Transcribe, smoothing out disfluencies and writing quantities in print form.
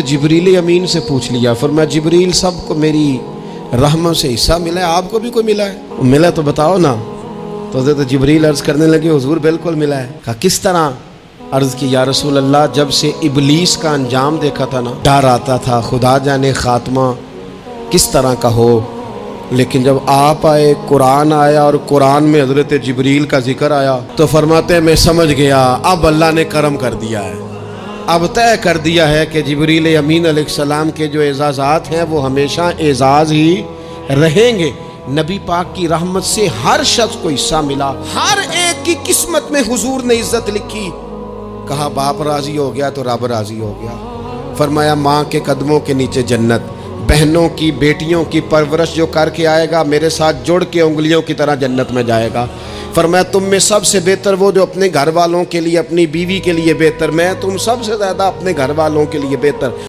जिब्रील अमीन से पूछ लिया, फरमाया जिब्रील सबको मेरी रहमत से हिस्सा मिला है, आपको भी कोई मिला है? मिला तो बताओ ना। तो हज़रत जिब्रील अर्ज़ करने लगे, हुजूर बिल्कुल मिला है। कहा किस तरह? अर्ज़ की या रसूल अल्लाह, जब से इबलीस का अंजाम देखा था ना, डर आता था खुदा जाने खात्मा किस तरह का हो। लेकिन जब आप आए, कुरान आया और कुरान में हज़रत जिब्रील का जिक्र आया तो फरमाते हैं मैं समझ गया, अब अल्लाह ने करम कर दिया है, अब तय कर दिया है कि जिब्रील अमीन अलैहिस्सलाम के जो एजाज़ात हैं वो हमेशा एजाज़ ही रहेंगे। नबी पाक की रहमत से हर शख्स को हिस्सा मिला, हर एक की किस्मत में हुजूर ने इज्जत लिखी। कहा बाप राजी हो गया तो रब राजी हो गया। फरमाया माँ के कदमों के नीचे जन्नत, बहनों की बेटियों की परवरिश जो करके आएगा मेरे साथ जुड़ के उंगलियों की तरह जन्नत में जाएगा। फरमाया तुम में सबसे बेहतर वो जो अपने घर वालों के लिए, अपनी बीवी के लिए बेहतर, मैं तुम सबसे ज़्यादा अपने घर वालों के लिए बेहतर।